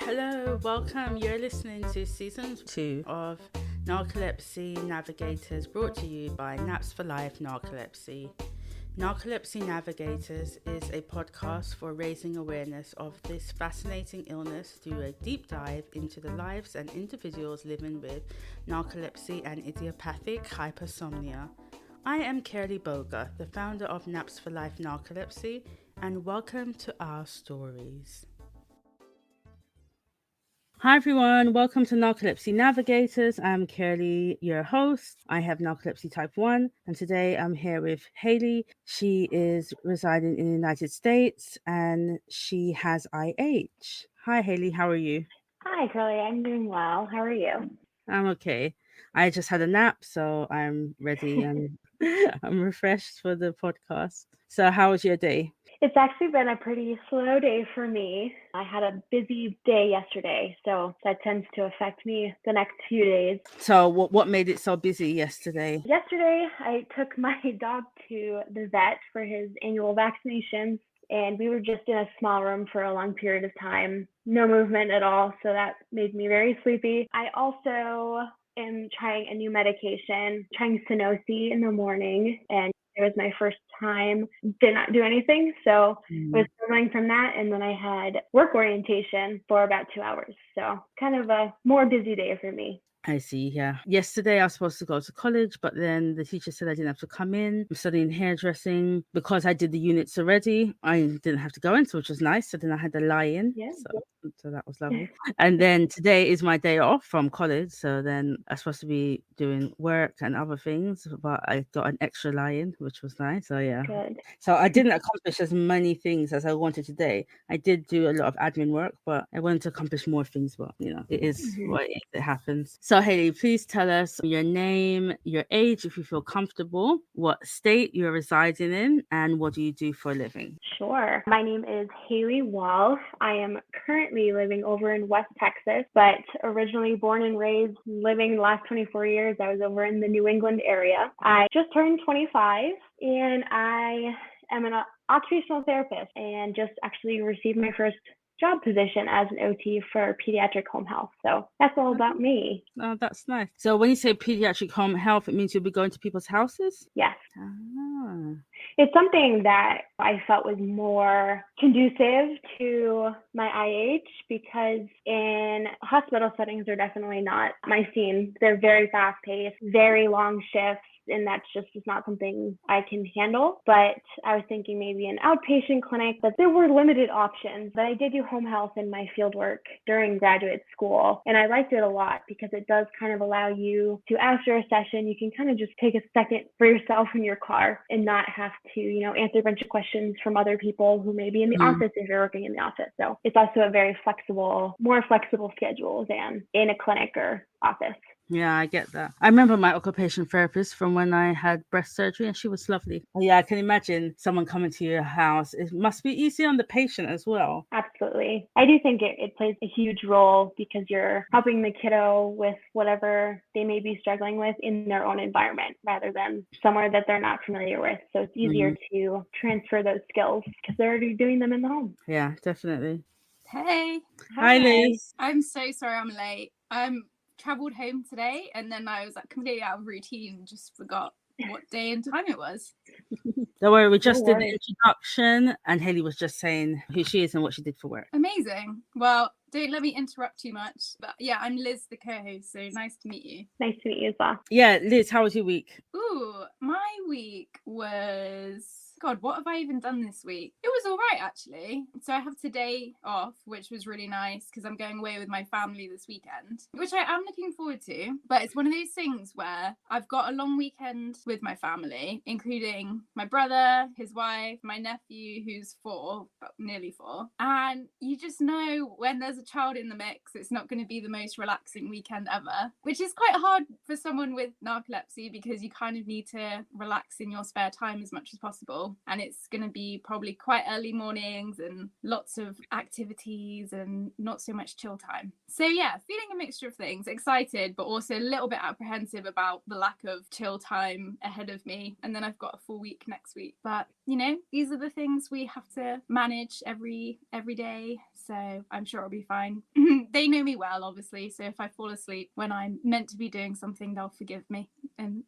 Hello, welcome. You're listening to season 2 of Narcolepsy Navigators, brought to you by Naps for Life Narcolepsy. Narcolepsy Navigators is a podcast for raising awareness of this fascinating illness through a deep dive into the lives and individuals living with narcolepsy and idiopathic hypersomnia. I am Hayley Boga, the founder of Naps for Life Narcolepsy, and welcome to our stories. Hi everyone, welcome to Narcolepsy Navigators. I'm Hayley, your host. I have narcolepsy type 1, and today I'm here with Hayley. She is residing in the United States and she has IH. Hi Hayley, how are you? Hi Curly, I'm doing well. How are you? I'm okay. I just had a nap, so I'm ready and I'm refreshed for the podcast. So how was your day? It's actually been a pretty slow day for me. I had a busy day yesterday, so that tends to affect me the next few days. So what made it so busy yesterday? Yesterday, I took my dog to the vet for his annual vaccinations, and we were just in a small room for a long period of time. No movement at all, so that made me very sleepy. I also am trying a new medication, trying Sunosi in the morning, and it was my first time, did not do anything. So I was struggling from that. And then I had work orientation for about 2 hours. So kind of a more busy day for me. I see, yeah. Yesterday I was supposed to go to college, but then the teacher said I didn't have to come in. I'm studying hairdressing. Because I did the units already, I didn't have to go in, which was nice. So then I had to lie in. Yeah. So that was lovely. And then today is my day off from college. So then I'm supposed to be doing work and other things, but I got an extra lie-in, which was nice. So yeah. Good. So I didn't accomplish as many things as I wanted today. I did do a lot of admin work, but I wanted to accomplish more things. But you know, it is what it is. It happens. So Hayley, please tell us your name, your age, if you feel comfortable, what state you're residing in, and what do you do for a living? Sure. My name is Hayley Wall. I am currently living over in West Texas, but originally born and raised, living the last 24 years, I was over in the New England area. I just turned 25, and I am an occupational therapist and just actually received my first job position as an OT for pediatric home health. So that's all about me. Oh, that's nice. So when you say pediatric home health, it means you'll be going to people's houses? Yes. Ah. It's something that I felt was more conducive to my IH because in hospital settings are definitely not my scene. They're very fast paced, very long shifts. And that's just not something I can handle. But I was thinking maybe an outpatient clinic, but there were limited options. But I did do home health in my field work during graduate school. And I liked it a lot because it does kind of allow you to, after a session, you can kind of just take a second for yourself in your car and not have to, answer a bunch of questions from other people who may be in the office if you're working in the office. So it's also a very more flexible schedule than in a clinic or office. Yeah, I get that. I remember my occupational therapist from when I had breast surgery, and she was lovely. Yeah, I can imagine someone coming to your house. It must be easy on the patient as well. Absolutely. I do think it plays a huge role because you're helping the kiddo with whatever they may be struggling with in their own environment rather than somewhere that they're not familiar with. So it's easier to transfer those skills because they're already doing them in the home. Yeah, definitely. Hey. Hi, Liz. I'm so sorry I'm late. Traveled home today and then I was completely out of routine and just forgot what day and time it was. Don't worry, we just did the introduction and Hayley was just saying who she is and what she did for work. Amazing. Well, don't let me interrupt too much. But yeah, I'm Liz, the co-host, so nice to meet you. Nice to meet you as well. Yeah, Liz, how was your week? Ooh, my week was... God, what have I even done this week? It was all right, actually. So I have today off, which was really nice because I'm going away with my family this weekend, which I am looking forward to. But it's one of those things where I've got a long weekend with my family, including my brother, his wife, my nephew, who's nearly 4. And you just know when there's a child in the mix, it's not going to be the most relaxing weekend ever, which is quite hard for someone with narcolepsy because you kind of need to relax in your spare time as much as possible. school, and it's going to be probably quite early mornings and lots of activities and not so much chill time. So yeah, feeling a mixture of things, excited, but also a little bit apprehensive about the lack of chill time ahead of me. And then I've got a full week next week. But, you know, these are the things we have to manage every day. So I'm sure it'll be fine. They know me well, obviously. So if I fall asleep when I'm meant to be doing something, they'll forgive me and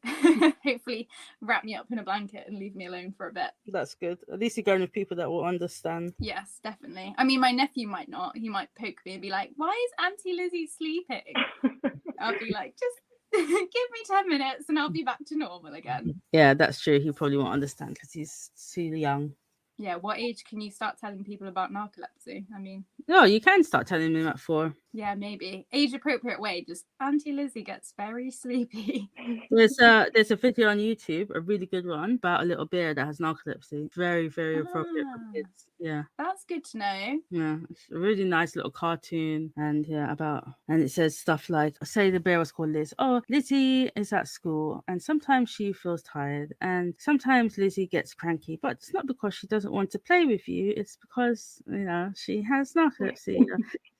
hopefully wrap me up in a blanket and leave me alone for a bit. That's good. At least you're going with people that will understand. Yes, definitely. I mean, my nephew might not. He might poke me and be like, why is Auntie Lizzie sleeping? I'll be like, just give me 10 minutes and I'll be back to normal again. Yeah, that's true. He probably won't understand because he's too young. Yeah, what age can you start telling people about narcolepsy? I mean... No, you can start telling them at 4. Yeah, maybe. Age-appropriate way, just Auntie Lizzie gets very sleepy. There's a video on YouTube, a really good one, about a little bear that has narcolepsy. Very, very appropriate for kids. Yeah. That's good to know. Yeah, it's a really nice little cartoon, and it says stuff like, say the bear was called Liz. Oh, Lizzie is at school, and sometimes she feels tired, and sometimes Lizzie gets cranky, but it's not because she doesn't want to play with you, it's because, she has narcolepsy.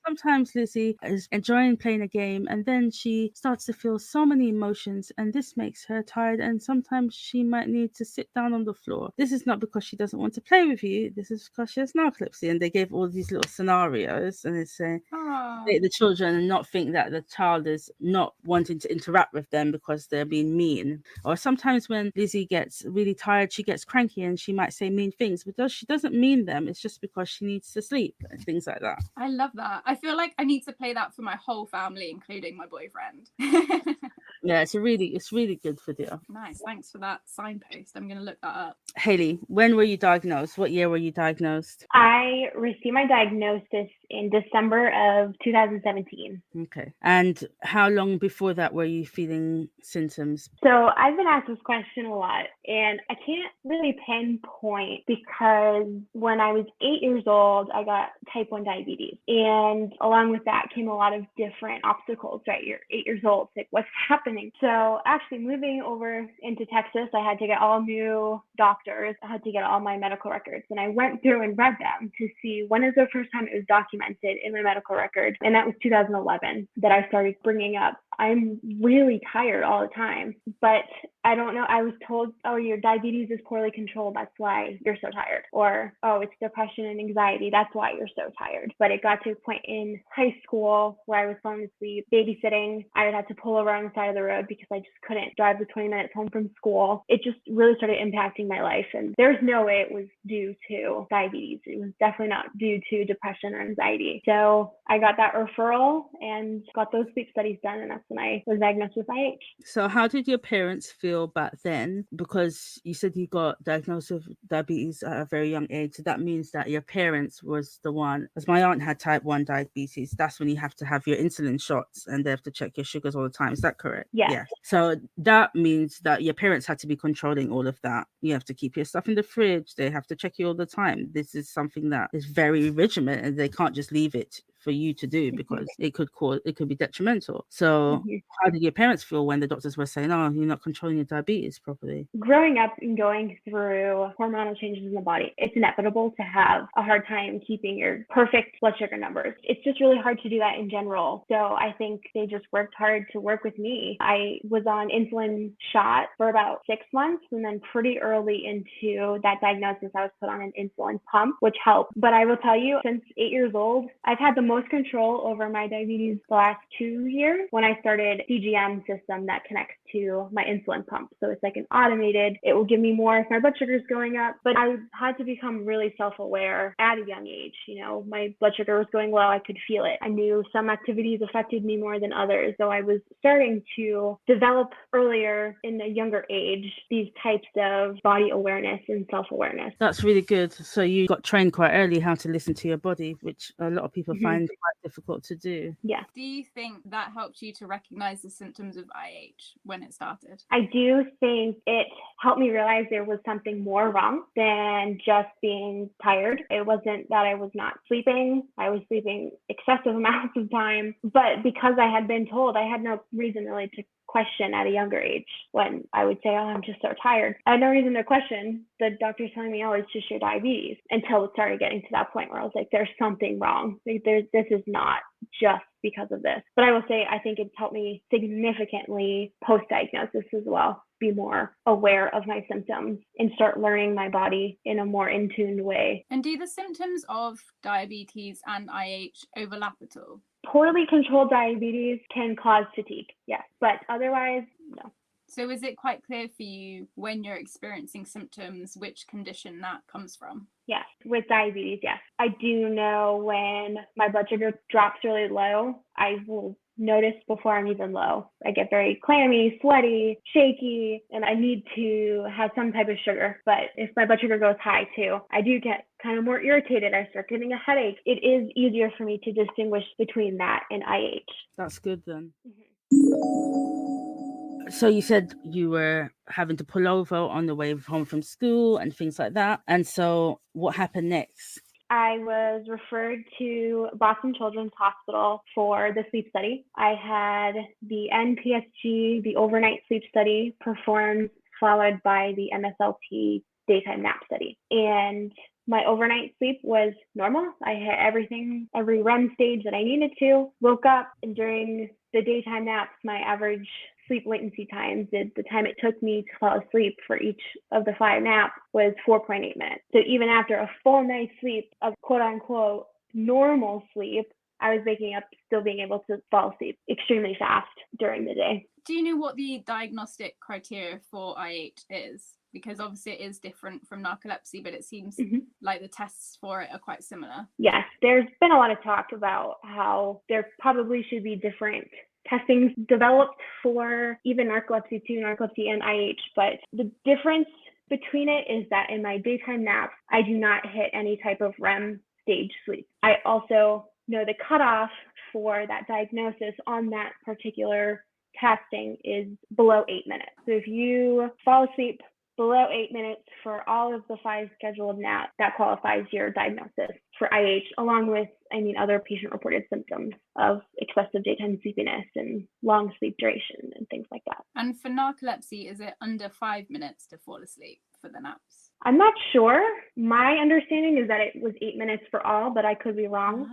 Sometimes Lizzie is enjoying playing a game and then she starts to feel so many emotions and this makes her tired, and sometimes she might need to sit down on the floor. This is not because she doesn't want to play with you, this is because she has narcolepsy. And they gave all these little scenarios and they say the children and not think that the child is not wanting to interact with them because they're being mean. Or sometimes when Lizzie gets really tired, she gets cranky and she might say mean things, but she doesn't mean them. It's just because she needs to sleep and things like that. I love that. I feel like I need to play that for my whole family, including my boyfriend. Yeah, it's really good video. Nice. Thanks for that signpost. I'm going to look that up. Hayley, when were you diagnosed? What year were you diagnosed? I received my diagnosis in December of 2017. Okay. And how long before that were you feeling symptoms? So I've been asked this question a lot, and I can't really pinpoint because when I was 8 years old, I got type 1 diabetes. And along with that came a lot of different obstacles, right? You're 8 years old, it's like, what's happening? So actually moving over into Texas, I had to get all new doctors. I had to get all my medical records. And I went through and read them to see when is the first time it was documented in my medical record. And that was 2011 that I started bringing up, I'm really tired all the time. But I don't know. I was told, oh, your diabetes is poorly controlled. That's why you're so tired. Or, oh, it's depression and anxiety. That's why you're so tired. But it got to a point in high school where I was falling asleep, babysitting. I would have to pull over on the side of the road because I just couldn't drive the 20 minutes home from school. It just really started impacting my life. And there's no way it was due to diabetes. It was definitely not due to depression or anxiety. So I got that referral and got those sleep studies done. And that's when I was diagnosed with IH. So how did your parents feel back then? Because you said you got diagnosed with diabetes at a very young age. So that means that your parents was the one, as my aunt had type 1 diabetes, that's when you have to have your insulin shots and they have to check your sugars all the time. Is that correct? Yes. So that means that your parents had to be controlling all of that. You have to keep your stuff in the fridge. They have to check you all the time. This is something that is very regimented and they can't just leave it for you to do because it could be detrimental. So how did your parents feel when the doctors were saying, oh, you're not controlling your diabetes properly? Growing up and going through hormonal changes in the body, it's inevitable to have a hard time keeping your perfect blood sugar numbers. It's just really hard to do that in general. So I think they just worked hard to work with me. I was on insulin shot for about 6 months, and then pretty early into that diagnosis, I was put on an insulin pump, which helped. But I will tell you, since 8 years old, I've had the most control over my diabetes the last 2 years when I started CGM system that connects to my insulin pump. So it's like an automated, it will give me more if my blood sugar is going up. But I had to become really self-aware at a young age. You know, my blood sugar was going low. I could feel it. I knew some activities affected me more than others. So I was starting to develop earlier in a younger age these types of body awareness and self-awareness. That's really good. So you got trained quite early how to listen to your body, which a lot of people find quite difficult to do. Yeah. Do you think that helped you to recognize the symptoms of IH when it started? I do think it helped me realize there was something more wrong than just being tired. It wasn't that I was not sleeping. I was sleeping excessive amounts of time. But because I had been told, I had no reason really to question at a younger age when I would say, oh, I'm just so tired. I had no reason to question. The doctor's telling me, oh, it's just your diabetes, until it started getting to that point where I was like, there's something wrong. Like, this is not just because of this. But I will say, I think it's helped me significantly post-diagnosis as well, be more aware of my symptoms and start learning my body in a more in-tuned way. And do the symptoms of diabetes and IH overlap at all? Poorly controlled diabetes can cause fatigue, yes, but otherwise, no. So is it quite clear for you when you're experiencing symptoms which condition that comes from? Yes, with diabetes, yes. I do know when my blood sugar drops really low, I will notice before I'm even low. I get very clammy, sweaty, shaky, and I need to have some type of sugar. But if my blood sugar goes high too, I do get kind of more irritated. I start getting a headache. It is easier for me to distinguish between that and IH. That's good then. Mm-hmm. So you said you were having to pull over on the way home from school and things like that. And so what happened next? I was referred to Boston Children's Hospital for the sleep study. I had the NPSG, the overnight sleep study, performed, followed by the MSLT daytime nap study. And my overnight sleep was normal. I had everything, every REM stage that I needed to. Woke up, and during the daytime naps, my average sleep latency times, the time it took me to fall asleep for each of the 5 naps, was 4.8 minutes. So even after a full night's sleep of quote unquote normal sleep, I was waking up still being able to fall asleep extremely fast during the day. Do you know what the diagnostic criteria for IH is? Because obviously it is different from narcolepsy, but it seems like the tests for it are quite similar. Yes, there's been a lot of talk about how there probably should be different testing developed for even narcolepsy 2, narcolepsy, and IH. But the difference between it is that in my daytime naps, I do not hit any type of REM stage sleep. I also know the cutoff for that diagnosis on that particular testing is below 8 minutes. So if you fall asleep below 8 minutes for all of the 5 scheduled naps, that qualifies your diagnosis for IH, along with, other patient-reported symptoms of excessive daytime sleepiness and long sleep duration and things like that. And for narcolepsy, is it under 5 minutes to fall asleep for the naps? I'm not sure. My understanding is that it was 8 minutes for all, but I could be wrong.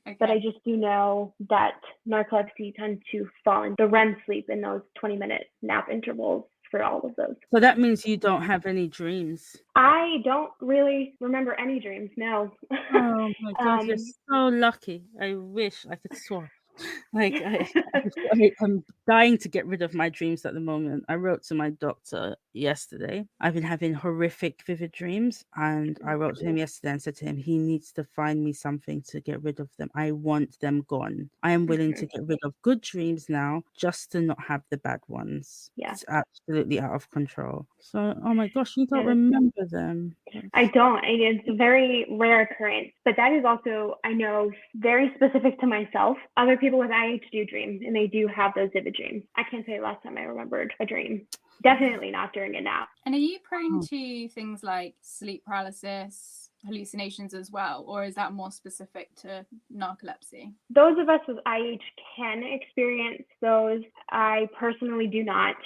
Okay. But I just do know that narcolepsy tends to fall into REM sleep in those 20-minute nap intervals for all of those. So that means you don't have any dreams? I don't really remember any dreams, no. Oh my God, you're so lucky. I wish I could swap. I'm dying to get rid of my dreams at the moment. I wrote to my doctor yesterday. I've been having horrific vivid dreams, and I wrote to him yesterday and said to him, he needs to find me something to get rid of them. I want them gone. I am willing to get rid of good dreams now just to not have the bad ones. Yeah. It's absolutely out of control. So, oh my gosh, you don't remember them. I don't. It's a very rare occurrence, but that is also, I know, very specific to myself. Other people with IH do dream, and they do have those vivid dreams. I can't say the last time I remembered a dream. Definitely not during a nap. And are you prone to things like sleep paralysis, hallucinations as well, or is that more specific to narcolepsy? Those of us with IH can experience those. I personally do not.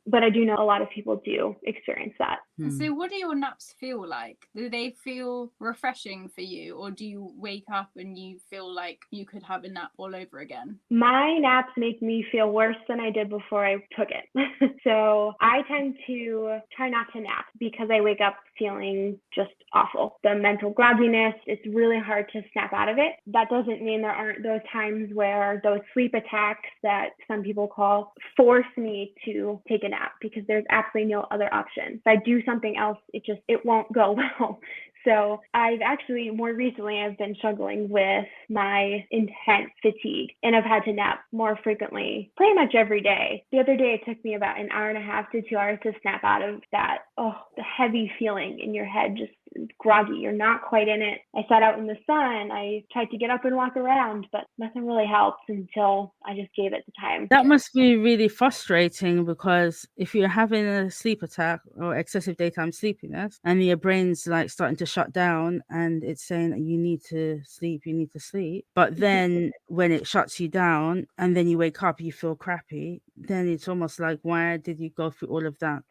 But I do know a lot of people do experience that. So what do your naps feel like? Do they feel refreshing for you, or do you wake up and you feel like you could have a nap all over again? My naps make me feel worse than I did before I took it. So I tend to try not to nap because I wake up feeling just awful. The mental grogginess, it's really hard to snap out of it. That doesn't mean there aren't those times where those sleep attacks that some people call force me to take a nap because there's absolutely no other option. If I do something else, it won't go well. So I've actually, more recently, I've been struggling with my intense fatigue, and I've had to nap more frequently, pretty much every day. The other day, it took me about an hour and a half to 2 hours to snap out of that, the heavy feeling in your head, just groggy. You're not quite in it. I sat out in the sun. I tried to get up and walk around, but nothing really helped until I just gave it the time. That must be really frustrating, because if you're having a sleep attack or excessive daytime sleepiness and your brain's like starting to shut down and it's saying that you need to sleep, but then when it shuts you down and then you wake up, you feel crappy, then it's almost like, why did you go through all of that?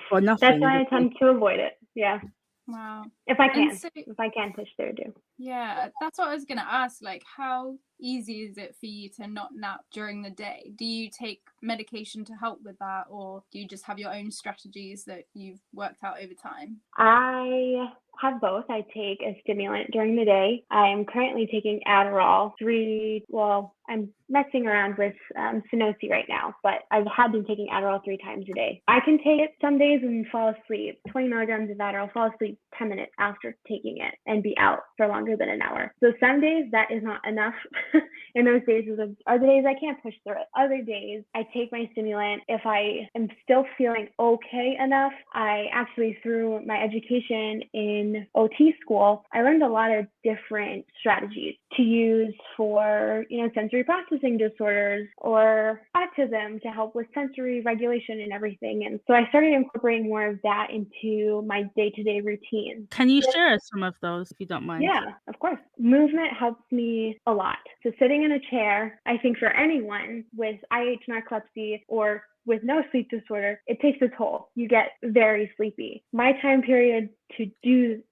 For nothing. That's why I tend to avoid it. Yeah. Wow. If I can push through, do. Yeah, that's what I was gonna ask. Like, how easy is it for you to not nap during the day? Do you take medication to help with that, or do you just have your own strategies that you've worked out over time? I have both. I take a stimulant during the day. I am currently taking Adderall. I'm messing around with Sunosi right now, but I had been taking Adderall 3 times a day. I can take it some days and fall asleep. 20 milligrams of Adderall, fall asleep 10 minutes after taking it and be out for longer than an hour. So some days that is not enough. In those days are the days I can't push through it. Other days I take my stimulant. If I am still feeling okay enough, I actually, through my education in OT school, I learned a lot of different strategies to use for, sensory processing disorders or autism to help with sensory regulation and everything. And so I started incorporating more of that into my day-to-day routine. Can you share some of those if you don't mind? Yeah, of course. Movement helps me a lot. So sitting in a chair, I think for anyone with IH narcolepsy or with no sleep disorder, it takes a toll. You get very sleepy. My time period to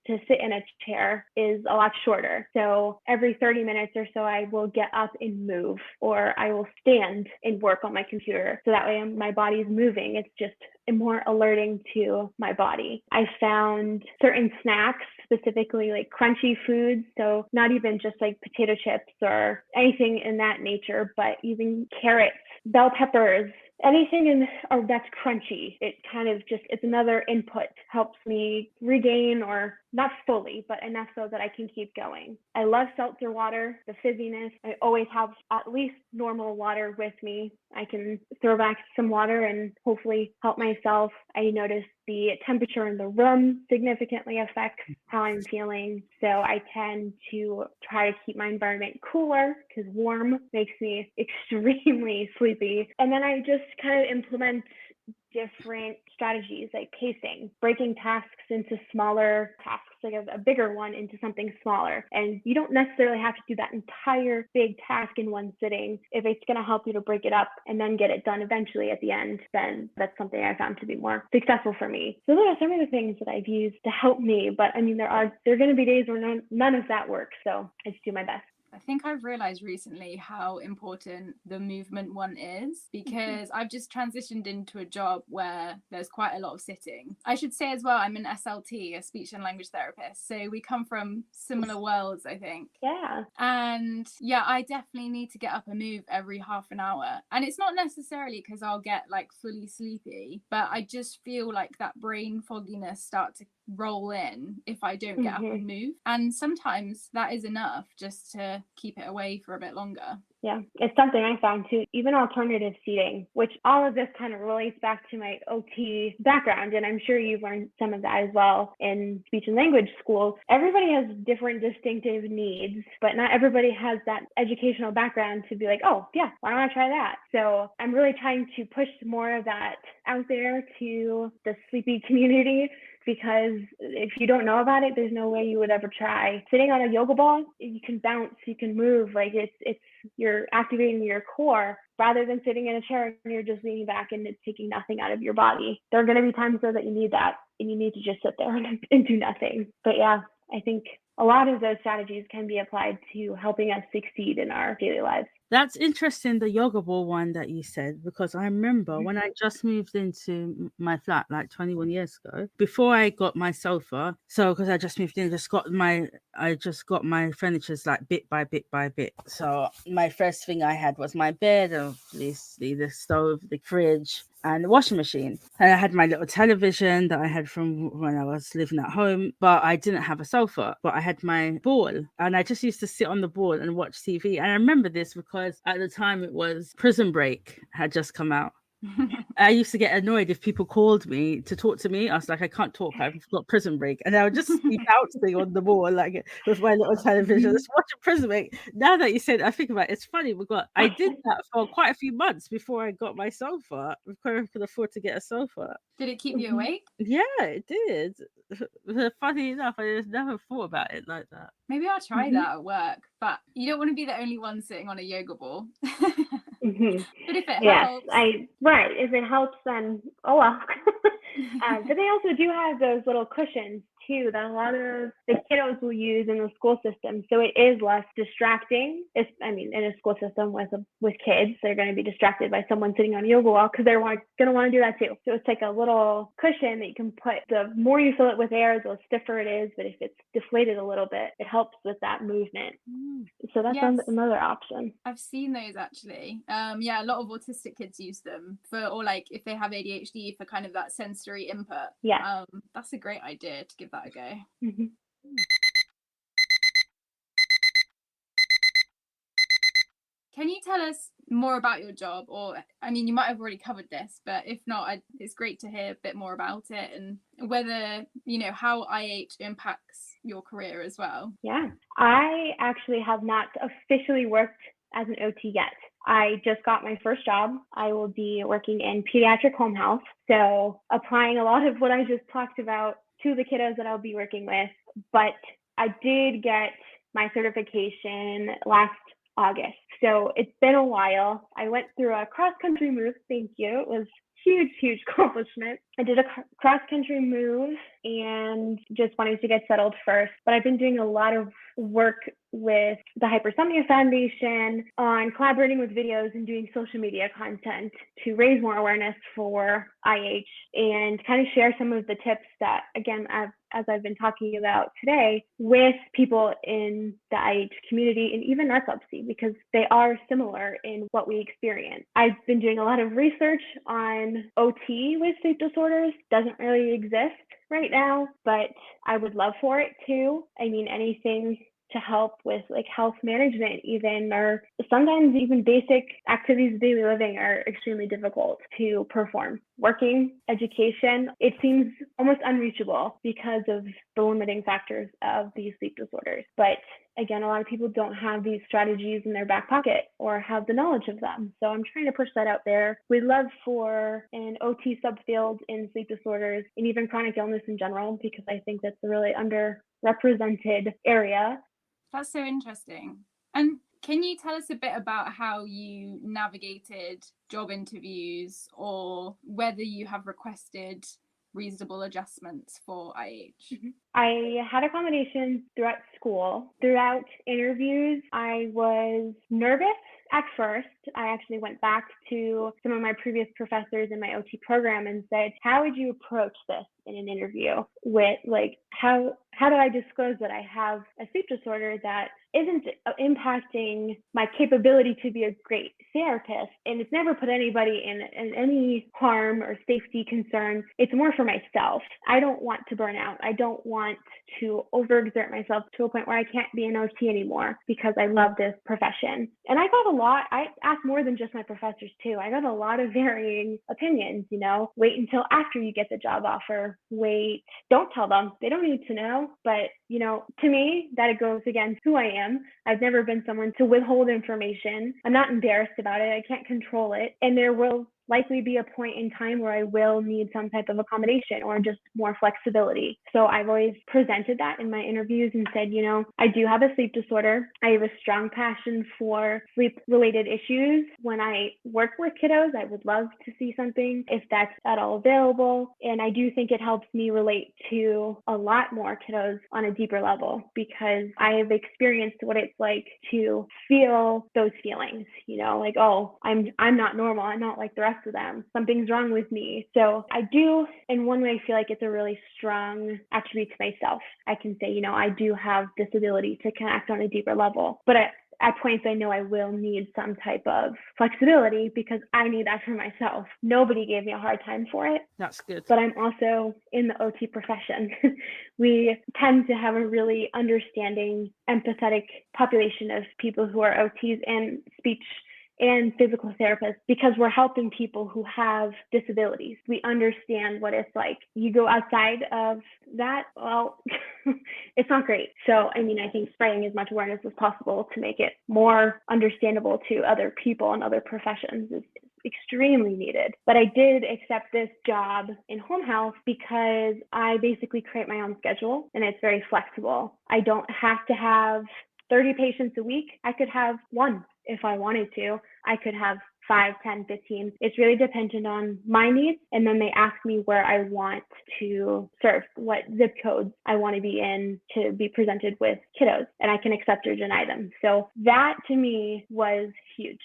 sit in a chair is a lot shorter. So every 30 minutes or so, I will get up and move, or I will stand and work on my computer. So that way my body's moving. It's just more alerting to my body. I found certain snacks, specifically like crunchy foods. So not even just like potato chips or anything in that nature, but using carrots, bell peppers, anything that's crunchy. It's another input, helps me regain, or not fully, but enough so that I can keep going. I love seltzer water, the fizziness. I always have at least normal water with me. I can throw back some water and hopefully help myself. I notice the temperature in the room significantly affects how I'm feeling. So I tend to try to keep my environment cooler, because warm makes me extremely sleepy. And then I just kind of implement different strategies like pacing, breaking tasks into smaller tasks, like a bigger one into something smaller. And you don't necessarily have to do that entire big task in one sitting. If it's going to help you to break it up and then get it done eventually at the end, then that's something I found to be more successful for me. So those are some of the things that I've used to help me. But I mean, there are going to be days where none of that works. So I just do my best. I think I've realized recently how important the movement one is, because I've just transitioned into a job where there's quite a lot of sitting. I should say as well, I'm an SLT, a speech and language therapist. So we come from similar worlds, I think. Yeah. And yeah, I definitely need to get up and move every half an hour. And it's not necessarily because I'll get like fully sleepy, but I just feel like that brain fogginess start to roll in if I don't get up and move. And sometimes that is enough just to keep it away for a bit longer. Yeah, it's something I found too, even alternative seating, which all of this kind of relates back to my OT background. And I'm sure you've learned some of that as well in speech and language school. Everybody has different distinctive needs, but not everybody has that educational background to be like, oh yeah, why don't I try that? So I'm really trying to push more of that out there to the sleepy community, because if you don't know about it, there's no way you would ever try. Sitting on a yoga ball, you can bounce, you can move, like you're activating your core, rather than sitting in a chair and you're just leaning back and it's taking nothing out of your body. There are going to be times though that you need that, and you need to just sit there and do nothing. But yeah, I think a lot of those strategies can be applied to helping us succeed in our daily lives. That's interesting, the yoga ball one that you said, because I remember when I just moved into my flat like 21 years ago, before I got my sofa, so because I just moved in, I just got my furnitures like bit by bit by bit. So my first thing I had was my bed, obviously the stove, the fridge, and the washing machine. And I had my little television that I had from when I was living at home, but I didn't have a sofa, but I had my ball, and I just used to sit on the ball and watch TV. And I remember this because at the time it was Prison Break had just come out. I used to get annoyed if people called me to talk to me. I was like, I can't talk. I've got prison break. And I would just be bouncing on the wall like with my little television, just watching prison break. Now that you said, I think about it, it's funny. I did that for quite a few months before I got my sofa, before I could afford to get a sofa. Did it keep you awake? Yeah, it did. Funny enough, I just never thought about it like that. Maybe I'll try that at work, but you don't want to be the only one sitting on a yoga ball. But if it helps. Right. If it helps, then oh well. But they also do have those little cushions too that a lot of the kiddos will use in the school system. So it is less distracting. In a school system with kids, they're going to be distracted by someone sitting on a yoga wall because they're going to want to do that too. So it's like a little cushion that you can put. The more you fill it with air, the stiffer it is. But if it's deflated a little bit, it helps with that movement. So that's another option. I've seen those actually. A lot of autistic kids use them or like if they have ADHD for kind of that sensory input. Yeah. That's a great idea to give that a go. Can you tell us more about your job? Or, you might have already covered this, but if not, it's great to hear a bit more about it and whether, how IH impacts your career as well. Yeah, I actually have not officially worked as an OT yet. I just got my first job. I will be working in pediatric home health. So applying a lot of what I just talked about to the kiddos that I'll be working with. But I did get my certification last August. So it's been a while. I went through a cross-country move. Thank you. It was huge accomplishment. I did a cross-country move and just wanted to get settled first. But I've been doing a lot of work with the Hypersomnia Foundation on collaborating with videos and doing social media content to raise more awareness for IH and kind of share some of the tips that, again, as I've been talking about today, with people in the IH community and even narcolepsy, because they are similar in what we experience. I've been doing a lot of research on OT with sleep disorders. Doesn't really exist right now, but I would love for it to. Anything to help with like health management even, or sometimes even basic activities of daily living are extremely difficult to perform. Working, education, it seems almost unreachable because of the limiting factors of these sleep disorders. But again, a lot of people don't have these strategies in their back pocket or have the knowledge of them. So I'm trying to push that out there. We'd love for an OT subfield in sleep disorders and even chronic illness in general, because I think that's a really underrepresented area. That's so interesting. And can you tell us a bit about how you navigated job interviews or whether you have requested reasonable adjustments for IH? I had accommodations throughout school. Throughout interviews, I was nervous at first. I actually went back to some of my previous professors in my OT program and said, how would you approach this in an interview with how do I disclose that I have a sleep disorder that isn't impacting my capability to be a great therapist? And it's never put anybody in any harm or safety concerns. It's more for myself. I don't want to burn out. I don't want to overexert myself to a point where I can't be an OT anymore because I love this profession. And I asked more than just my professors too. I got a lot of varying opinions, wait until after you get the job offer. Wait, don't tell them. They don't need to know. But, to me, that it goes against who I am. I've never been someone to withhold information. I'm not embarrassed about it. I can't control it. And there will likely be a point in time where I will need some type of accommodation or just more flexibility. So I've always presented that in my interviews and said, I do have a sleep disorder. I have a strong passion for sleep-related issues. When I work with kiddos, I would love to see something if that's at all available. And I do think it helps me relate to a lot more kiddos on a deeper level because I have experienced what it's like to feel those feelings, oh, I'm not normal. I'm not like the rest of them. Something's wrong with me. So I do, in one way, feel like it's a really strong attribute to myself. I can say, I do have this ability to connect on a deeper level. But at points, I know I will need some type of flexibility because I need that for myself. Nobody gave me a hard time for it. That's good. But I'm also in the OT profession. We tend to have a really understanding, empathetic population of people who are OTs and speech and physical therapists, because we're helping people who have disabilities. We understand what it's like. You go outside of that, well, it's not great. So, I mean, I think spreading as much awareness as possible to make it more understandable to other people and other professions is extremely needed. But I did accept this job in home health because I basically create my own schedule and it's very flexible. I don't have to have 30 patients a week. I could have one if I wanted to. I could have 5, 10, 15. It's really dependent on my needs. And then they ask me where I want to serve, what zip codes I want to be in to be presented with kiddos, and I can accept or deny them. So that to me was huge,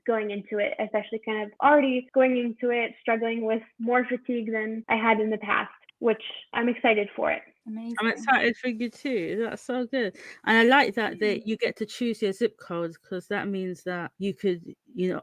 going into it, especially kind of already going into it, struggling with more fatigue than I had in the past, which I'm excited for it. Amazing. I'm excited for you too. That's so good. And I like that you get to choose your zip codes, because that means that you could,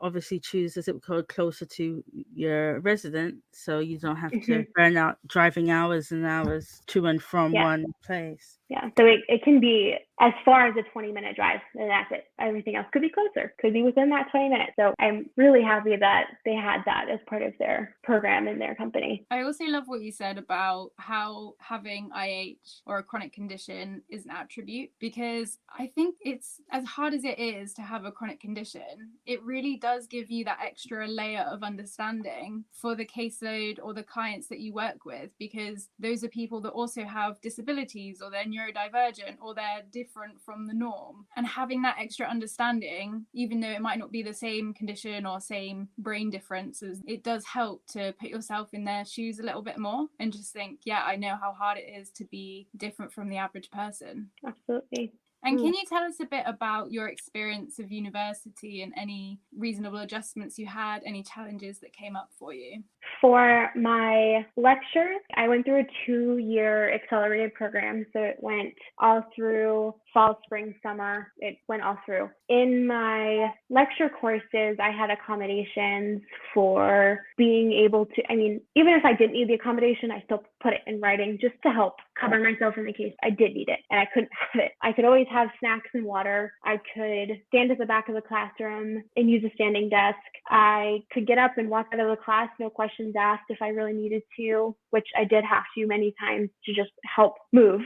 obviously choose a zip code closer to your resident, so you don't have to burn out driving hours and hours to and from one place. Yeah, so it can be as far as a 20-minute drive, and that's it. Everything else could be closer, could be within that 20 minutes. So I'm really happy that they had that as part of their program in their company. I also love what you said about how having IH or a chronic condition is an attribute, because I think it's as hard as it is to have a chronic condition, it really does give you that extra layer of understanding for the caseload or the clients that you work with, because those are people that also have disabilities, or they're neurodivergent, or they're different from the norm. And having that extra understanding, even though it might not be the same condition or same brain differences, it does help to put yourself in their shoes a little bit more and just think, yeah, I know how hard it is to be different from the average person. Absolutely. And can you tell us a bit about your experience of university and any reasonable adjustments you had, any challenges that came up for you? For my lectures, I went through a 2-year accelerated program. So it went all through fall, spring, summer. It went all through. In my lecture courses, I had accommodations for being able to, even if I didn't need the accommodation, I still put it in writing just to help cover myself in the case I did need it and I couldn't have it. I could always have snacks and water. I could stand at the back of the classroom and use a standing desk. I could get up and walk out of the class, no questions asked, if I really needed to, which I did have to many times to just help move.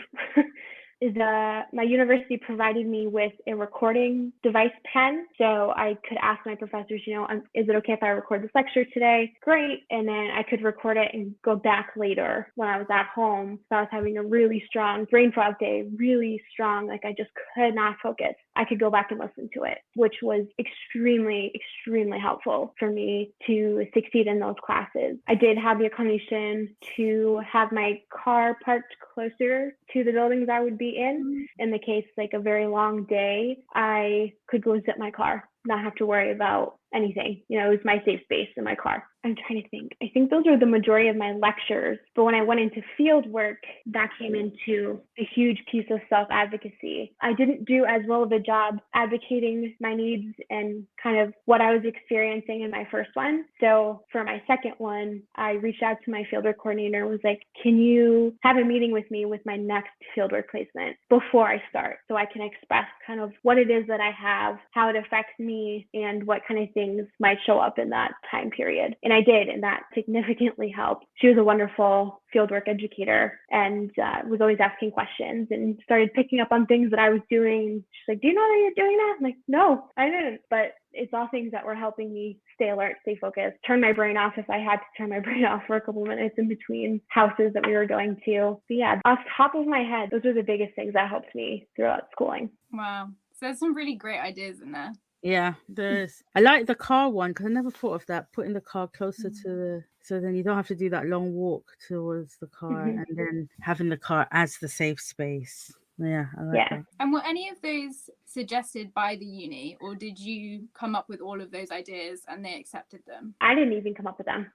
My university provided me with a recording device pen. So I could ask my professors, is it okay if I record this lecture today? Great. And then I could record it and go back later when I was at home. So I was having a really strong brain fog day, really strong, like I just could not focus. I could go back and listen to it, which was extremely, extremely helpful for me to succeed in those classes. I did have the accommodation to have my car parked closer to the buildings I would be in the case like a very long day. I could go zip my car, not have to worry about anything. It was my safe space in my car. I'm trying to think. I think those are the majority of my lectures. But when I went into field work, that came into a huge piece of self-advocacy. I didn't do as well of a job advocating my needs and kind of what I was experiencing in my first one. So for my second one, I reached out to my fieldwork coordinator, was like, can you have a meeting with me with my next fieldwork placement before I start, so I can express kind of what it is that I have, how it affects me, and what kind of things might show up in that time period. And I did, and that significantly helped. She was a wonderful fieldwork educator and was always asking questions and started picking up on things that I was doing. She's like, do you know that you're doing that? I'm like, no, I didn't. But it's all things that were helping me stay alert, stay focused, turn my brain off if I had to turn my brain off for a couple minutes in between houses that we were going to. But yeah, off the top of my head, those are the biggest things that helped me throughout schooling. Wow. So there's some really great ideas in there. Yeah, there's. I like the car one because I never thought of that. Putting the car closer to so then you don't have to do that long walk towards the car, and then having the car as the safe space. Yeah, I like that. And were any of those suggested by the uni, or did you come up with all of those ideas and they accepted them? I didn't even come up with them.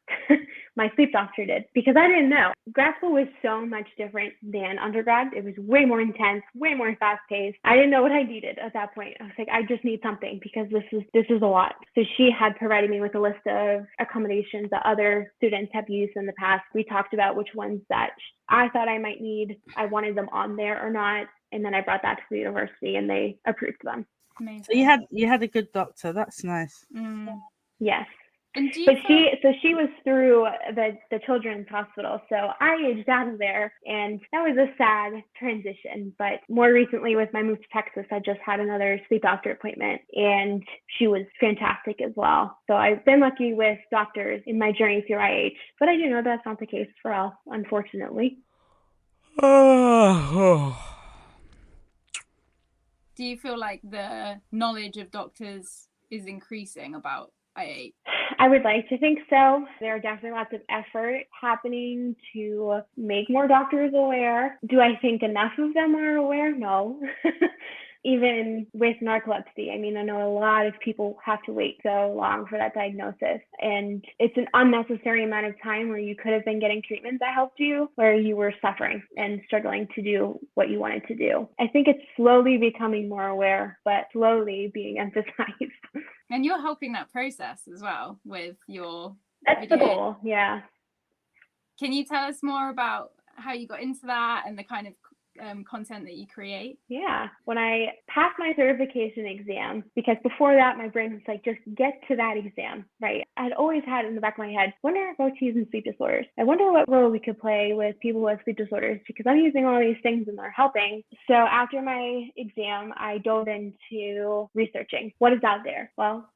My sleep doctor did, because I didn't know. Grad school was so much different than undergrad. It was way more intense, way more fast paced. I didn't know what I needed at that point. I was like, I just need something because this is a lot. So she had provided me with a list of accommodations that other students have used in the past. We talked about which ones that I thought I might need. I wanted them on there or not. And then I brought that to the university and they approved them. Amazing. So you had a good doctor. That's nice. Yes. And do you But she was through the children's hospital, so I aged out of there, and that was a sad transition. But more recently, with my move to Texas, I just had another sleep doctor appointment, and she was fantastic as well. So I've been lucky with doctors in my journey through IH, but I do know that's not the case for all, unfortunately. Do you feel like the knowledge of doctors is increasing about IH? I would like to think so. There are definitely lots of effort happening to make more doctors aware. Do I think enough of them are aware? No. Even with narcolepsy, I mean, I know a lot of people have to wait so long for that diagnosis, and it's an unnecessary amount of time where you could have been getting treatment that helped you, where you were suffering and struggling to do what you wanted to do. I think it's slowly becoming more aware, but slowly being emphasized. And you're helping that process as well with your That's video. the goal, yeah. Can you tell us more about how you got into that and the kind of content that you create? Yeah. When I passed my certification exam, because before that, my brain was like, just get to that exam, right? I'd always had in the back of my head, wonder if OT is in sleep disorders. I wonder what role we could play with people with sleep disorders, because I'm using all these things and they're helping. So after my exam, I dove into researching what is out there. Well,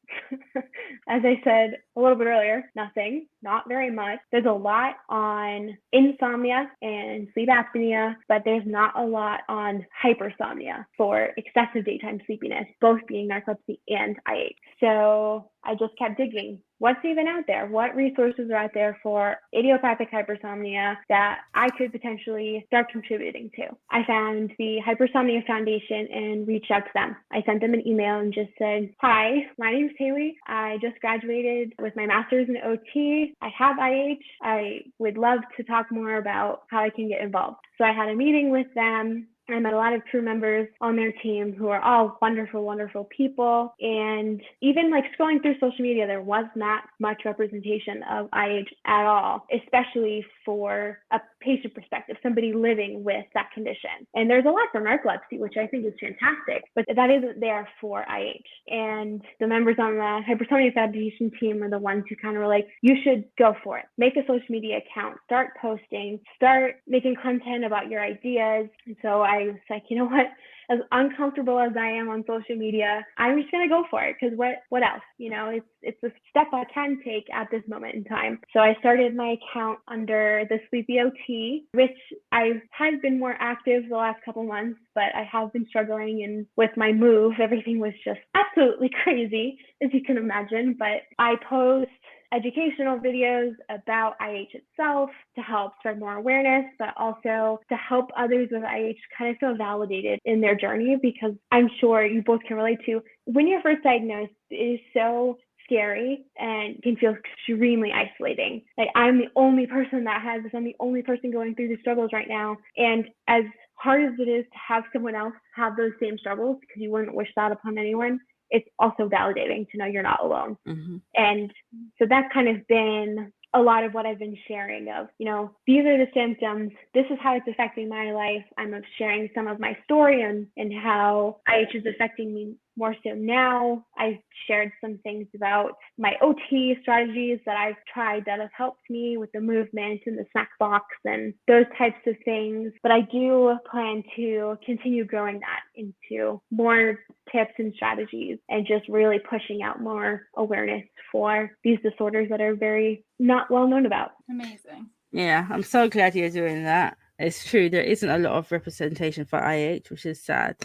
as I said a little bit earlier, nothing, not very much. There's a lot on insomnia and sleep apnea, but there's not a lot on hypersomnia for excessive daytime sleepiness, both being narcolepsy and IH. So I just kept digging. What's even out there? What resources are out there for idiopathic hypersomnia that I could potentially start contributing to? I found the Hypersomnia Foundation and reached out to them. I sent them an email and just said, hi, my name is Hayley. I just graduated with my master's in OT. I have IH. I would love to talk more about how I can get involved. So I had a meeting with them. I met a lot of crew members on their team who are all wonderful, wonderful people. And even like scrolling through social media, there was not much representation of IH at all, especially for a patient perspective, somebody living with that condition. And there's a lot for narcolepsy, which I think is fantastic, but that isn't there for IH. And the members on the Hypersomnia Foundation team are the ones who kind of were like, you should go for it. Make a social media account, start posting, start making content about your ideas. And so I was like, you know what, as uncomfortable as I am on social media, I'm just going to go for it, because what else? You know, it's a step I can take at this moment in time. So I started my account under the Sleepy OT, which I had been more active the last couple months, but I have been struggling, and with my move, everything was just absolutely crazy, as you can imagine. But I post educational videos about IH itself to help spread more awareness, but also to help others with IH kind of feel validated in their journey, because I'm sure you both can relate to when you're first diagnosed, it is so scary and can feel extremely isolating. Like, I'm the only person that has this. I'm the only person going through the struggles right now. And as hard as it is to have someone else have those same struggles, because you wouldn't wish that upon anyone, it's also validating to know you're not alone. Mm-hmm. And so that's kind of been a lot of what I've been sharing of, you know, these are the symptoms. This is how it's affecting my life. I'm sharing some of my story and how IH is affecting me more so now. I've shared some things about my OT strategies that I've tried that have helped me with the movement and the snack box and those types of things. But I do plan to continue growing that into more tips and strategies and just really pushing out more awareness for these disorders that are very not well known about. Amazing. Yeah, I'm so glad you're doing that. It's true, there isn't a lot of representation for IH, which is sad.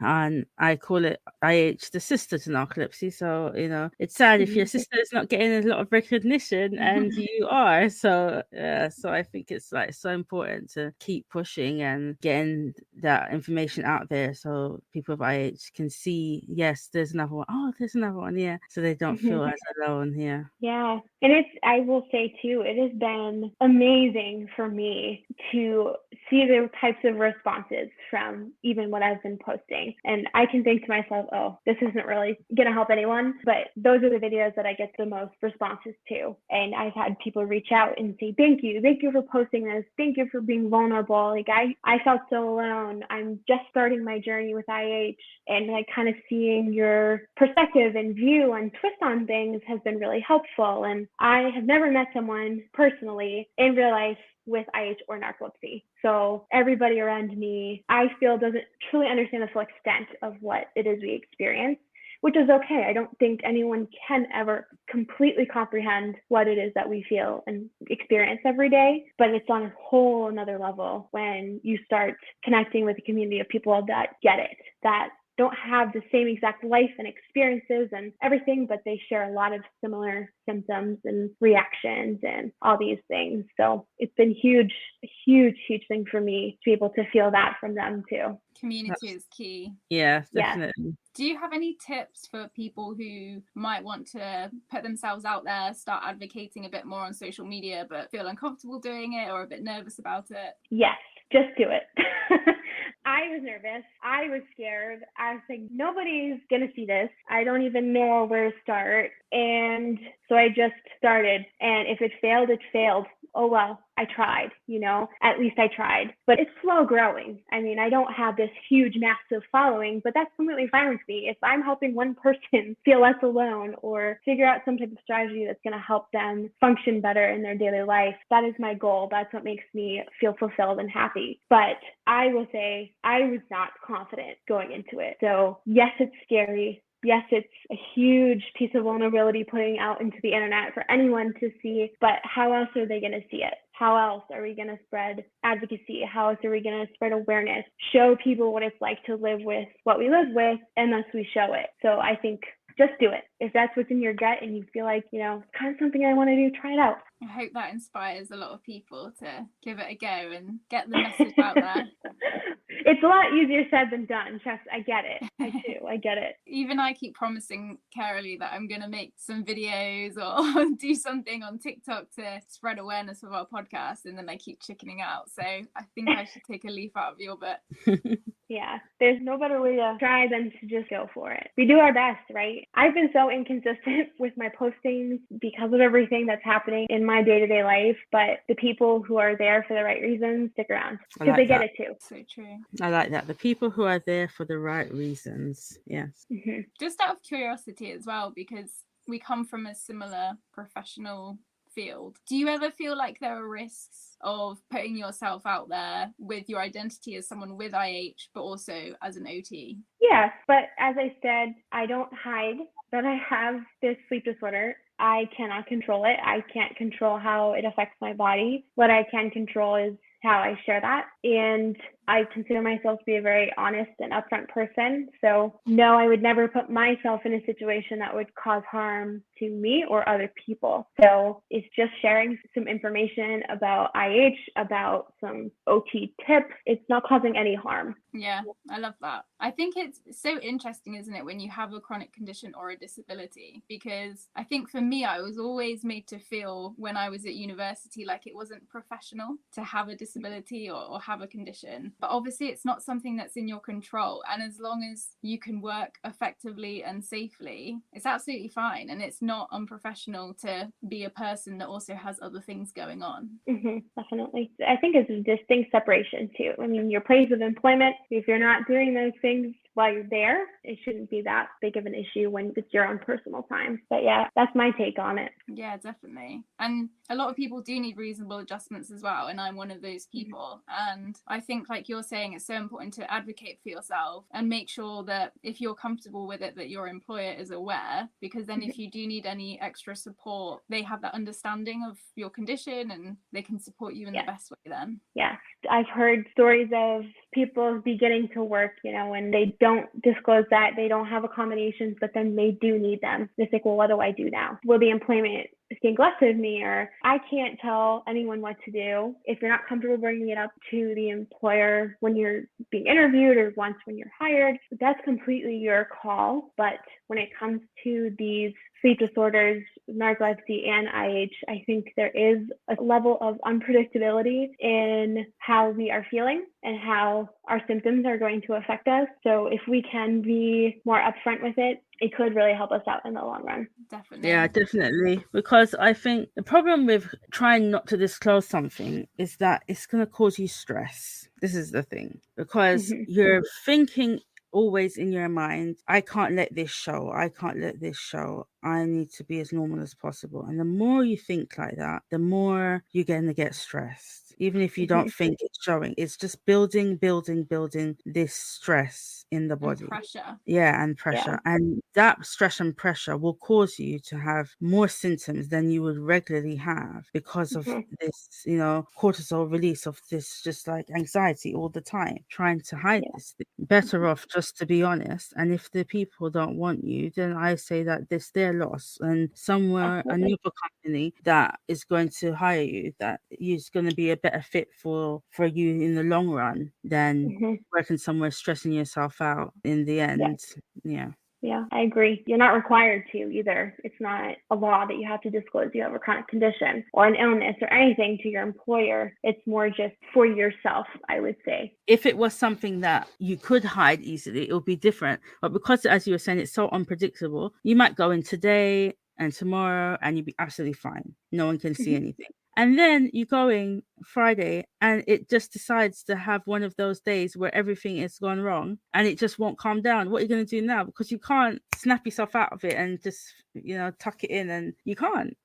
And I call it IH the sister to narcolepsy. So, you know, it's sad if your sister is not getting a lot of recognition and you are. So I think it's like so important to keep pushing and getting that information out there so people with IH can see, yes, there's another one. Oh, there's another one. Yeah. So they don't feel as alone. Yeah. Yeah. And I will say too, it has been amazing for me to see the types of responses from even what I've been posting. And I can think to myself, oh, this isn't really going to help anyone. But those are the videos that I get the most responses to. And I've had people reach out and say, thank you for posting this. Thank you for being vulnerable. Like I felt so alone. I'm just starting my journey with IH, and like kind of seeing your perspective and view and twist on things has been really helpful. And I have never met someone personally in real life with IH or narcolepsy. So everybody around me, I feel, doesn't truly understand the full extent of what it is we experience, which is okay. I don't think anyone can ever completely comprehend what it is that we feel and experience every day, but it's on a whole another level when you start connecting with a community of people that get it, that don't have the same exact life and experiences and everything, but they share a lot of similar symptoms and reactions and all these things. So it's been a huge thing for me to be able to feel that from them too. Community is key. Yeah, definitely. Yeah. Do you have any tips for people who might want to put themselves out there, start advocating a bit more on social media, but feel uncomfortable doing it or a bit nervous about it? Yes, just do it. I was nervous. I was scared. I was like, nobody's going to see this. I don't even know where to start. And so I just started. And if it failed, it failed. Oh, well, I tried, at least I tried. But it's slow growing. I mean, I don't have this huge, massive following, but that's completely fine with me. If I'm helping one person feel less alone or figure out some type of strategy that's going to help them function better in their daily life, that is my goal. That's what makes me feel fulfilled and happy. But I will say I was not confident going into it. So yes, it's scary. Yes, it's a huge piece of vulnerability putting out into the internet for anyone to see, but how else are they going to see it? How else are we going to spread advocacy? How else are we going to spread awareness? Show people what it's like to live with what we live with, unless we show it. So I think just do it. If that's what's in your gut and you feel like, it's kind of something I want to do, try it out. I hope that inspires a lot of people to give it a go and get the message out there. It's a lot easier said than done. Trust, I get it. I get it. Even I keep promising Carolee that I'm going to make some videos or do something on TikTok to spread awareness of our podcast, and then I keep chickening out. So I think I should take a leaf out of your book. Yeah, there's no better way to try than to just go for it. We do our best, right? I've been so inconsistent with my postings because of everything that's happening in my day-to-day life, but the people who are there for the right reasons stick around because they get it too. So true. I like that. The people who are there for the right reasons. Yes. Mm-hmm. Just out of curiosity as well, because we come from a similar professional field. Do you ever feel like there are risks of putting yourself out there with your identity as someone with IH, but also as an OT? Yes, but as I said, I don't hide that I have this sleep disorder. I cannot control it. I can't control how it affects my body. What I can control is how I share that. And I consider myself to be a very honest and upfront person. So no, I would never put myself in a situation that would cause harm to me or other people. So it's just sharing some information about IH, about some OT tips. It's not causing any harm. Yeah, I love that. I think it's so interesting, isn't it, when you have a chronic condition or a disability? Because I think for me, I was always made to feel when I was at university like it wasn't professional to have a disability or have a condition. But obviously it's not something that's in your control. And as long as you can work effectively and safely, it's absolutely fine. And it's not unprofessional to be a person that also has other things going on. Mm-hmm, definitely. I think it's a distinct separation too. I mean, your place of employment, if you're not doing those things while you're there, it shouldn't be that big of an issue when it's your own personal time. But yeah, that's my take on it. Yeah, definitely. And a lot of people do need reasonable adjustments as well. And I'm one of those people. And I think, like you're saying, it's so important to advocate for yourself and make sure that if you're comfortable with it, that your employer is aware, because then if you do need any extra support, they have that understanding of your condition and they can support you in the best way then. Yeah. I've heard stories of people beginning to work, when they don't disclose that, they don't have accommodations, but then they do need them. It's like, well, what do I do now? Will the employment think less of me? Or I can't tell anyone what to do. If you're not comfortable bringing it up to the employer when you're being interviewed or once when you're hired, that's completely your call. But when it comes to these sleep disorders, narcolepsy, and IH, I think there is a level of unpredictability in how we are feeling and how our symptoms are going to affect us. So if we can be more upfront with it, it could really help us out in the long run. Definitely. Yeah, definitely. Because I think the problem with trying not to disclose something is that it's going to cause you stress. This is the thing. Because you're thinking always in your mind, I can't let this show. I can't let this show. I need to be as normal as possible. And the more you think like that, the more you're going to get stressed. Even if you don't think it's showing, it's just building this stress in the body. And pressure. Yeah, and pressure. Yeah. And that stress and pressure will cause you to have more symptoms than you would regularly have because of this, cortisol release of this, just like anxiety all the time, trying to hide this thing. Better off just to be honest. And if the people don't want you, then I say that this their loss, and somewhere another company that is going to hire you, that is going to be a better fit for you in the long run than working somewhere stressing yourself out in the end. Yeah, I agree. You're not required to either. It's not a law that you have to disclose you have a chronic condition or an illness or anything to your employer. It's more just for yourself, I would say. If it was something that you could hide easily, it would be different. But because, as you were saying, it's so unpredictable, you might go in today and tomorrow and you'd be absolutely fine. No one can see anything. And then you go in Friday and it just decides to have one of those days where everything is gone wrong and it just won't calm down. What are you going to do now? Because you can't snap yourself out of it and just, tuck it in, and you can't.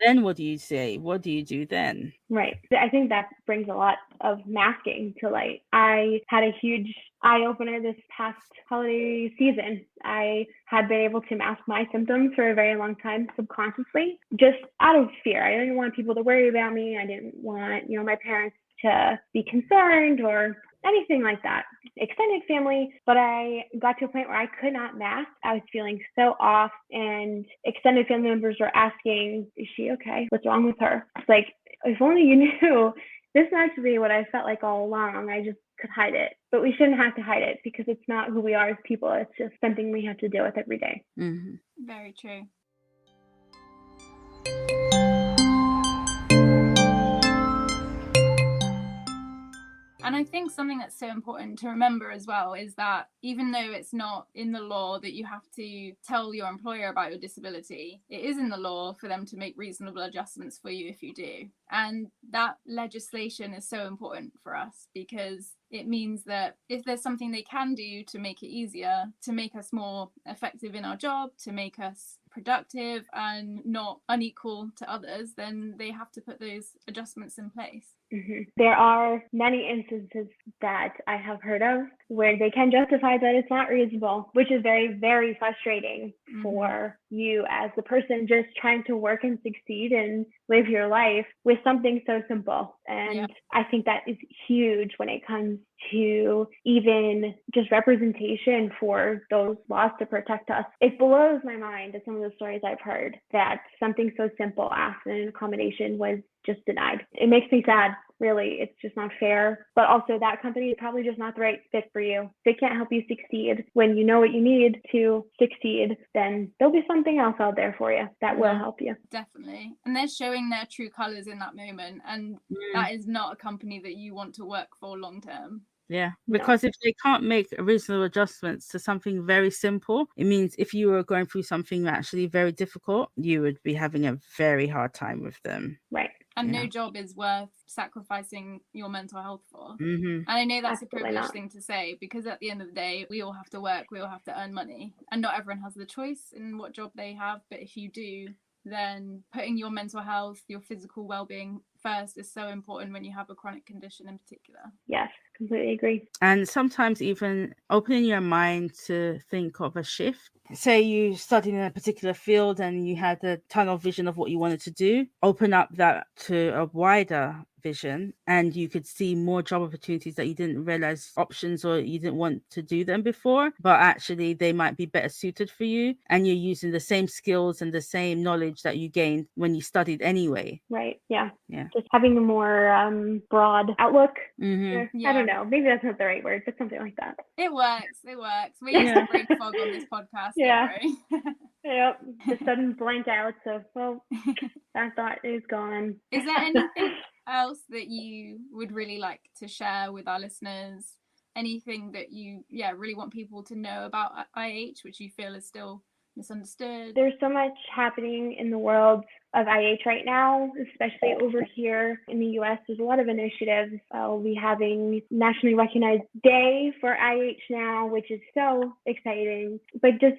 Then what do you say? What do you do then? Right. I think that brings a lot of masking to light. I had a huge eye-opener this past holiday season. I had been able to mask my symptoms for a very long time subconsciously, just out of fear. I didn't want people to worry about me. I didn't want, my parents to be concerned or anything like that, extended family. But I got to a point where I could not mask. I was feeling so off, and extended family members were asking, is she okay? What's wrong with her? It's like, if only you knew, this is actually what I felt like all along. I just could hide it, but we shouldn't have to hide it because it's not who we are as people. It's just something we have to deal with every day. Very true. And I think something that's so important to remember as well is that even though it's not in the law that you have to tell your employer about your disability, it is in the law for them to make reasonable adjustments for you if you do. And that legislation is so important for us because it means that if there's something they can do to make it easier, to make us more effective in our job, to make us productive and not unequal to others, then they have to put those adjustments in place. There are many instances that I have heard of where they can justify that it's not reasonable, which is very, very frustrating for you as the person just trying to work and succeed and live your life with something so simple. And I think that is huge when it comes to even just representation for those laws to protect us. It blows my mind at some of the stories I've heard that something so simple as an accommodation was just denied. It makes me sad, really. It's just not fair. But also that company is probably just not the right fit for you. They can't help you succeed. When you know what you need to succeed, then there'll be something else out there for you that will help you. Definitely. And they're showing their true colors in that moment. And that is not a company that you want to work for long term. Yeah, because if they can't make reasonable adjustments to something very simple, it means if you were going through something actually very difficult, you would be having a very hard time with them. Right. And no job is worth sacrificing your mental health for. And I know that's Absolutely a privileged not. thing to say because at the end of the day, we all have to work, we all have to earn money. And not everyone has the choice in what job they have. But if you do, then putting your mental health, your physical well-being first is so important when you have a chronic condition in particular. Yes, completely agree. And sometimes even opening your mind to think of a shift. Say you studied in a particular field and you had a tunnel vision of what you wanted to do. Open up that to a wider vision and you could see more job opportunities that you didn't realize options or you didn't want to do them before, but actually they might be better suited for you and you're using the same skills and the same knowledge that you gained when you studied anyway. Right. Yeah. Just having a more broad outlook. I don't know. Maybe that's not the right word, but something like that. It works. We use the brain fog on this podcast. Yeah. Yep, the sudden blank out. So, well, that thought is gone. Is there anything else that you would really like to share with our listeners? Anything that you, really want people to know about IH, which you feel is still misunderstood? There's so much happening in the world of IH right now, especially over here in the US. There's a lot of initiatives. We'll be having nationally recognized day for IH now, which is so exciting. But just,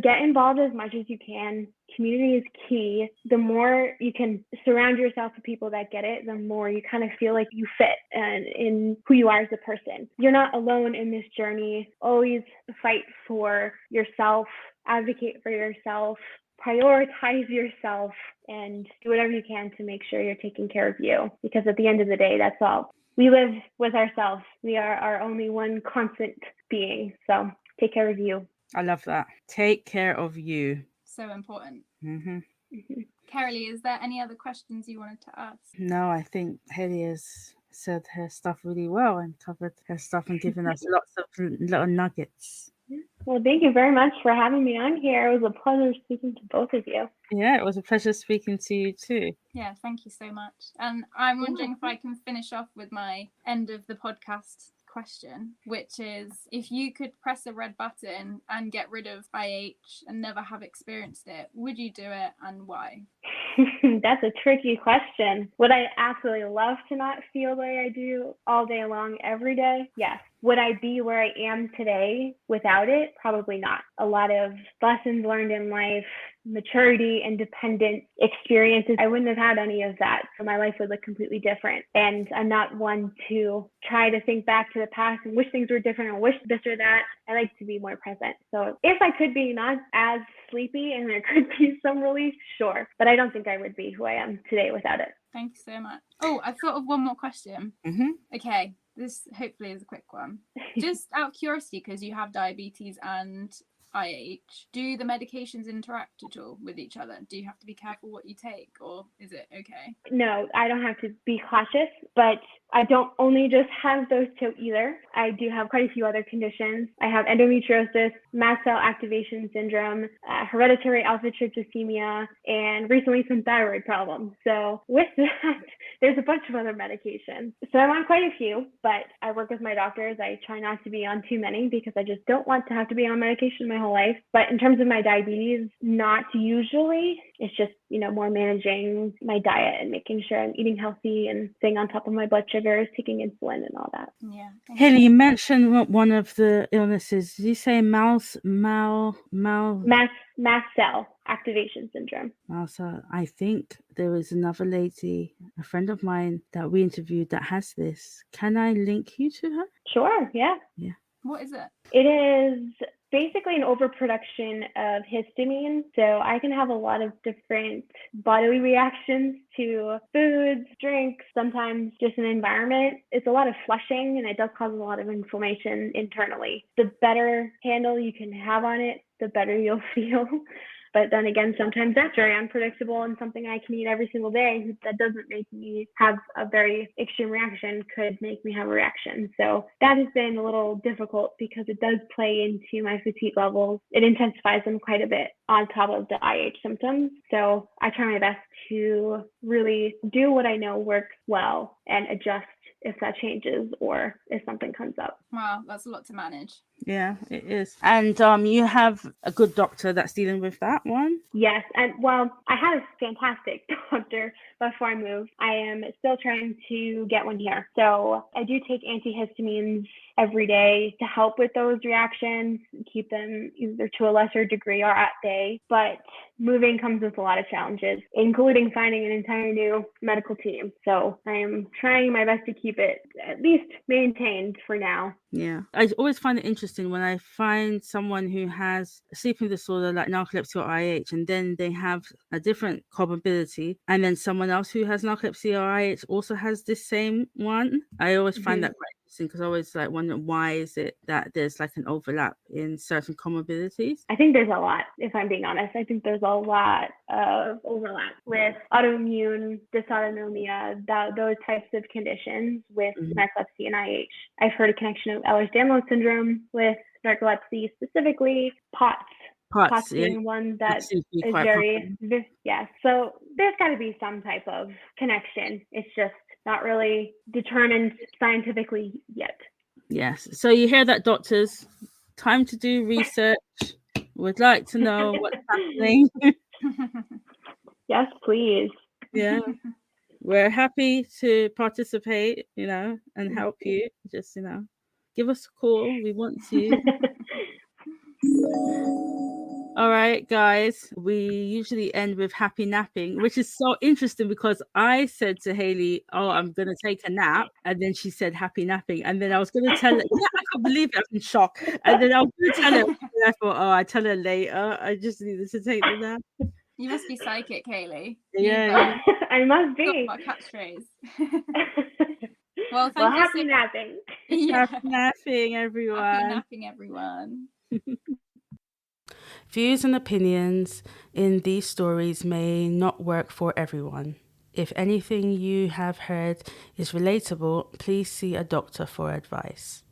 get involved as much as you can. Community is key. The more you can surround yourself with people that get it, the more you kind of feel like you fit in who you are as a person. You're not alone in this journey. Always fight for yourself, advocate for yourself, prioritize yourself, and do whatever you can to make sure you're taking care of you. Because at the end of the day, that's all. We live with ourselves. We are our only one constant being. So take care of you. I love that. Take care of you. So important. Mm-hmm. Mm-hmm. Carolee, is there any other questions you wanted to ask? No, I think Hayley has said her stuff really well and covered her stuff and given us lots of little nuggets. Well, thank you very much for having me on here. It was a pleasure speaking to both of you. Yeah, it was a pleasure speaking to you too. Yeah, thank you so much. And I'm wondering if I can finish off with my end of the podcast question, which is, if you could press a red button and get rid of IH and never have experienced it, would you do it, and why? That's a tricky question. Would I absolutely love to not feel the way I do all day long, every day? Yes. Would I be where I am today without it? Probably not. A lot of lessons learned in life, maturity, independent experiences. I wouldn't have had any of that. So my life would look completely different. And I'm not one to try to think back to the past and wish things were different or wish this or that. I like to be more present. So if I could be not as sleepy and there could be some relief, sure. But I don't think I would be who I am today without it. Thank you so much. Oh, I've thought of one more question. Mm-hmm. Okay, this hopefully is a quick one. Just out of curiosity, because you have diabetes and IH, do the medications interact at all with each other? Do you have to be careful what you take, or is it okay? No, I don't have to be cautious, but I don't only just have those two either. I do have quite a few other conditions. I have endometriosis, mast cell activation syndrome, hereditary alpha-tryptophanemia, and recently some thyroid problems. So with that, there's a bunch of other medications. So I'm on quite a few, but I work with my doctors. I try not to be on too many because I just don't want to have to be on medication my whole life. But in terms of my diabetes, not usually. It's just, more managing my diet and making sure I'm eating healthy and staying on top of my blood sugars, taking insulin and all that. Yeah. Hayley, you mentioned one of the illnesses. Did you say mast cell activation syndrome? Also, I think there is another lady, a friend of mine that we interviewed that has this. Can I link you to her? Sure, yeah. Yeah. What is it? It is basically an overproduction of histamine. So I can have a lot of different bodily reactions to foods, drinks, sometimes just an environment. It's a lot of flushing, and it does cause a lot of inflammation internally. The better handle you can have on it, the better you'll feel. But then again, sometimes that's very unpredictable, and something I can eat every single day that doesn't make me have a very extreme reaction could make me have a reaction. So that has been a little difficult because it does play into my fatigue levels. It intensifies them quite a bit on top of the IH symptoms. So I try my best to really do what I know works well and adjust if that changes or if something comes up. Wow, that's a lot to manage. Yeah, it is. And you have a good doctor that's dealing with that one? Yes. And well, I had a fantastic doctor before I moved. I am still trying to get one here. So I do take antihistamines every day to help with those reactions, keep them either to a lesser degree or at bay. But moving comes with a lot of challenges, including finding an entire new medical team. So I am trying my best to keep it at least maintained for now. Yeah. I always find it interesting when I find someone who has a sleeping disorder like narcolepsy or IH, and then they have a different comorbidity, and then someone else who has narcolepsy or IH also has this same one. I always find that quite interesting because I always wonder, why is it that there's like an overlap in certain comorbidities? I think there's a lot, if I'm being honest. I think there's a lot of overlap with autoimmune dysautonomia, those types of conditions with narcolepsy and IH. I've heard a connection of Ehlers-Danlos syndrome with narcolepsy, specifically POTS. POTS being one that seems to be is quite very, yes. So there's got to be some type of connection. It's just not really determined scientifically yet. Yes. So you hear that, doctors? Time to do research. Would like to know what's happening. Yes, please. Yeah. We're happy to participate, and help you. Just, give us a call. We want to. All right, guys. We usually end with happy napping, which is so interesting because I said to Hayley, "Oh, I'm going to take a nap." And then she said happy napping. And then I was going to tell her, I can't believe it. I'm in shock. And then I was going to tell her. And I thought, I tell her later. I just needed to take the nap. You must be psychic, Hayley. Yeah. I must be. Got a catchphrase. Well, happy napping. Yeah. Happy napping, everyone. Happy napping, everyone. Views and opinions in these stories may not work for everyone. If anything you have heard is relatable, please see a doctor for advice.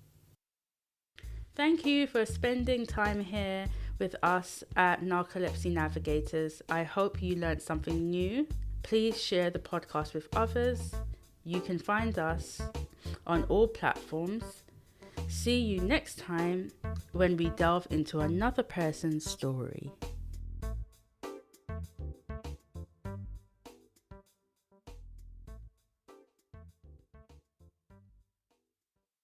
Thank you for spending time here with us at Narcolepsy Navigators. I hope you learned something new. Please share the podcast with others. You can find us on all platforms. See you next time when we delve into another person's story.